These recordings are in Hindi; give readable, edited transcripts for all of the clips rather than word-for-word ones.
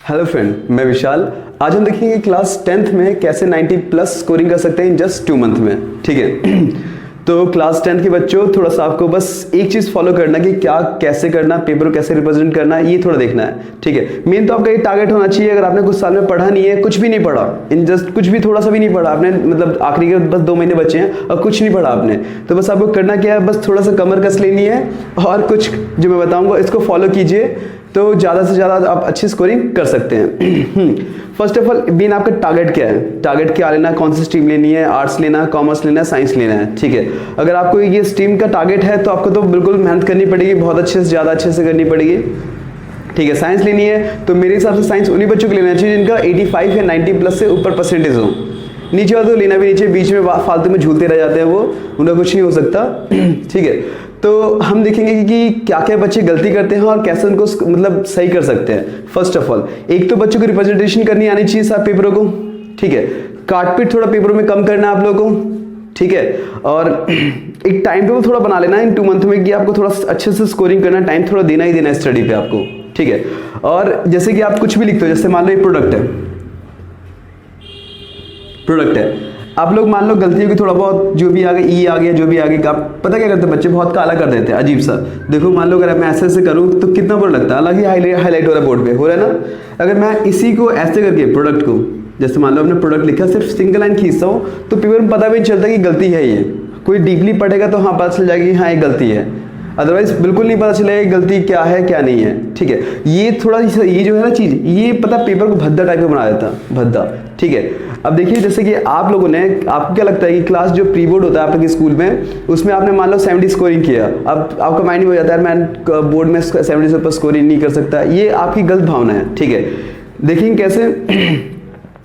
हेलो फ्रेंड, मैं विशाल। आज हम देखेंगे क्लास 10th में कैसे 90 प्लस स्कोरिंग कर सकते हैं इन जस्ट 2 मंथ में। ठीक है तो क्लास 10th के बच्चों, थोड़ा सा आपको बस एक चीज़ फॉलो करना कि क्या कैसे करना, पेपर को कैसे रिप्रेजेंट करना है, ये थोड़ा देखना है। ठीक है, मेन तो आपका ये टारगेट होना चाहिए। अगर आपने कुछ साल में पढ़ा नहीं है, कुछ भी नहीं पढ़ा, इन जस्ट कुछ भी थोड़ा सा भी नहीं पढ़ा आपने, मतलब आखिरी के बस 2 महीने बचे हैं और कुछ नहीं पढ़ा आपने, तो बस आपको करना क्या है, बस थोड़ा सा कमर कस लेनी है और कुछ जो मैं बताऊँगा इसको फॉलो कीजिए, तो ज़्यादा से ज़्यादा आप अच्छी स्कोरिंग कर सकते हैं। फर्स्ट ऑफ ऑल मेन आपका टारगेट क्या है, टारगेट क्या लेना है, कौन सी स्ट्रीम लेनी है, आर्ट्स लेना है, कॉमर्स लेना है, साइंस लेना है। ठीक है, अगर आपको ये स्ट्रीम का टारगेट है तो आपको तो बिल्कुल मेहनत करनी पड़ेगी, बहुत अच्छे से, ज़्यादा अच्छे से करनी पड़ेगी। ठीक है, साइंस लेनी है तो मेरे हिसाब से साइंस उन्हीं बच्चों को लेना चाहिए जिनका 85 या 90 प्लस से ऊपर परसेंटेज हो। नीचे वाला तो लेना भी नीचे, बीच में फालतू में झूलते रह जाते हैं, वो उनका कुछ नहीं हो सकता। ठीक है, तो हम देखेंगे कि क्या क्या बच्चे गलती करते हैं और कैसे उनको मतलब सही कर सकते हैं। फर्स्ट ऑफ ऑल एक तो बच्चों को रिप्रेजेंटेशन करनी आनी चाहिए सब पेपरों को। ठीक है, काटपीट थोड़ा पेपरों में कम करना है आप लोगों को। ठीक है, और एक टाइम टेबल थोड़ा बना लेना है इन 2 मंथ में कि आपको थोड़ा अच्छे से स्कोरिंग करना है, टाइम थोड़ा देना ही देना है स्टडी पे आपको। ठीक है, और जैसे कि आप कुछ भी लिखते हो, जैसे मान लो एक प्रोडक्ट है, आप लोग मान लो गलती होगी थोड़ा बहुत, जो भी आ गया, ई आ गया, जो भी आ गया, आप पता क्या करते हैं बच्चे, बहुत काला कर देते हैं, अजीब सा। देखो मान लो अगर मैं ऐसे करूँ तो कितना बुरा लगता है, हालांकि हाईलाइट हो रहा है बोर्ड पे, हो रहा है ना। अगर मैं इसी को ऐसे करके प्रोडक्ट को, जैसे मान लो आपने प्रोडक्ट लिखा, सिर्फ सिंगल लाइन खींचता हूँ तो पेपर में पता भी नहीं चलता कि गलती है ये। कोई डीपली पढ़ेगा तो हाँ पता चल जाएगी कि हाँ ये गलती है, अदरवाइज बिल्कुल नहीं पता चलेगा गलती क्या है क्या नहीं है। ठीक है, ये थोड़ा ये जो है ना चीज़, ये पता पेपर को भद्दा टाइप का बना देता, भद्दा। ठीक है, अब देखिए जैसे कि आप लोगों ने, आपको क्या लगता है कि क्लास जो प्री बोर्ड होता है आपके स्कूल में, उसमें आपने मान लो 70 स्कोरिंग किया, अब आपका माइंड में हो जाता है मैं बोर्ड में 70 से ऊपर स्कोरिंग नहीं कर सकता, ये आपकी गलत भावना है। ठीक है, देखिए कैसे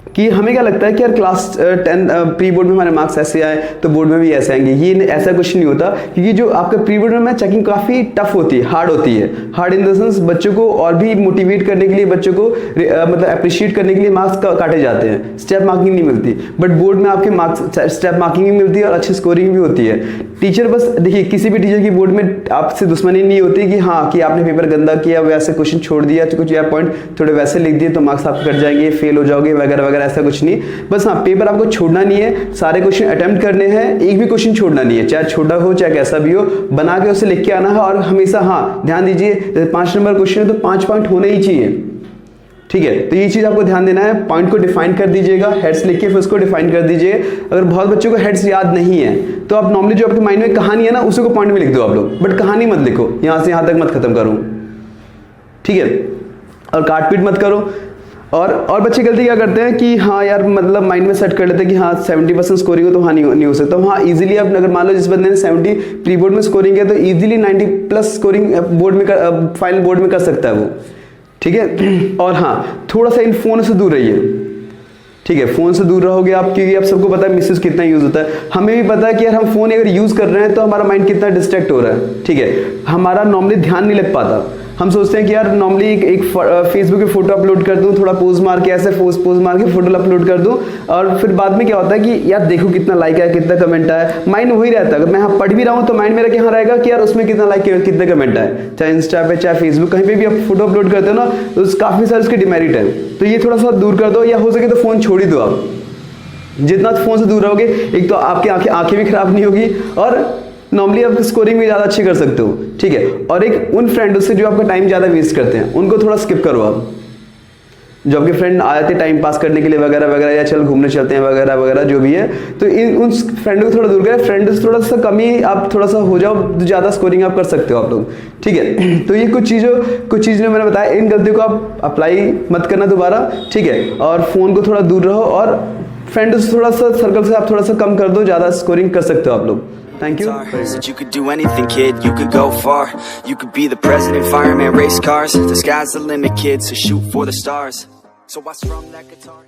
कि हमें क्या लगता है कि यार क्लास 10 प्री बोर्ड में हमारे मार्क्स ऐसे आए तो बोर्ड में भी ऐसे आएंगे, ये ऐसा कुछ नहीं होता। क्योंकि जो आपका प्री बोर्ड में चेकिंग काफ़ी टफ होती है, हार्ड होती है। हार्ड इन द सेंस बच्चों को और भी मोटिवेट करने के लिए, बच्चों को मतलब अप्रिशिएट करने के लिए मार्क्स काटे जाते हैं, स्टेप मार्किंग नहीं मिलती। बट बोर्ड में आपके मार्क्स स्टेप मार्किंग भी मिलती है और अच्छी स्कोरिंग भी होती है। टीचर बस देखिए, किसी भी टीचर की बोर्ड में आपसे दुश्मनी नहीं होती कि हाँ कि आपने पेपर गंदा किया, वैसे क्वेश्चन छोड़ दिया, कुछ या पॉइंट थोड़े वैसे लिख दिए तो मार्क्स आपके कट जाएंगे, फेल हो जाओगे वगैरह वगैरह, ऐसा कुछ नहीं। बस हाँ, पेपर आपको छोड़ना नहीं है, सारे क्वेश्चन अटेम्प्ट करने हैं, एक भी क्वेश्चन छोड़ना नहीं है, चाहे छोटा हो चाहे कैसा भी हो, बना के उसे लिख के आना है। और हमेशा हाँ ध्यान दीजिए, जैसे 5 नंबर क्वेश्चन है तो 5 पॉइंट होने ही चाहिए। ठीक है, तो ये चीज आपको ध्यान देना है। पॉइंट को डिफाइन कर दीजिएगा, हेड्स लिख के फिर उसको डिफाइन कर दीजिए। अगर बहुत बच्चों को हेड्स याद नहीं है तो आप नॉर्मली जो आपके माइंड में कहानी है ना, उसी को पॉइंट में लिख दो आप लोग, बट कहानी मत लिखो, यहां से यहां तक मत खत्म करो। ठीक है, और काटपीट मत करो। और बच्चे गलती क्या करते हैं कि हाँ यार मतलब माइंड में सेट कर लेते हैं कि हाँ 70% स्कोरिंग हो तो हाँ नहीं हो सकता। हाँ इजीली अब अगर मान लो जिस बंदे ने 70 प्री बोर्ड में स्कोरिंग है तो इजीली 90 प्लस स्कोरिंग बोर्ड में फाइनल बोर्ड में कर सकता है वो। ठीक है, और हाँ थोड़ा सा इन फोन से दूर रहिए। ठीक है, फोन से दूर रहोगे आप, क्योंकि आप सबको पता है मिसयूज कितना यूज होता है। हमें भी पता है कि यार हम फोन अगर यूज कर रहे हैं तो हमारा माइंड कितना डिस्ट्रैक्ट हो रहा है। ठीक है, हमारा नॉर्मली ध्यान नहीं लग पाता। हम सोचते हैं कि यार नॉर्मली एक फेसबुक पे फोटो अपलोड कर दूं, थोड़ा पोज मार के, ऐसे पोज मार के फोटो अपलोड कर दूं, और फिर बाद में क्या होता है कि यार देखो कितना लाइक आया, कितना कमेंट आया, माइंड वही रहता है। अगर मैं यहाँ पढ़ भी रहा हूँ तो माइंड मेरा क्या रहेगा कि यार उसमें कितना लाइक, कितने कमेंट आए, चाहे इंस्टा पे चाहे फेसबुक, कहीं पे भी आप फोटो अपलोड करते हो ना तो काफी सारे उसके डिमेरिट है। तो ये थोड़ा सा दूर कर दो, या हो सके तो फोन छोड़ ही दो आप। जितना फोन से दूर रहोगे, एक तो आपकी आंखें भी खराब नहीं होगी और नॉर्मली आप स्कोरिंग भी ज़्यादा अच्छी कर सकते हो। ठीक है, और एक उन फ्रेंडों से जो आपका टाइम ज़्यादा वेस्ट करते हैं उनको थोड़ा स्किप करो आप। जो आपके फ्रेंड आ जाते हैं टाइम पास करने के लिए वगैरह वगैरह, या चल घूमने चलते हैं वगैरह वगैरह जो भी है, तो उन फ्रेंडों को थोड़ा दूर करें। फ्रेंड से थोड़ा सा कम ही आप थोड़ा सा हो जाओ, ज़्यादा स्कोरिंग आप कर सकते हो आप लोग। ठीक है, तो ये कुछ चीज़ें मैंने बताया, इन गलतियों को आप अप्लाई मत करना दोबारा। ठीक है, और फ़ोन को थोड़ा दूर रहो और फ्रेंड से थोड़ा सा सर्कल से आप थोड़ा सा कम कर दो, ज़्यादा स्कोरिंग कर सकते हो आप लोग। Thank you. Said you could do anything, kid, you could go far. You could be the president, fireman, race cars. The sky's the limit, kid, so shoot for the stars. So what's from that guitar?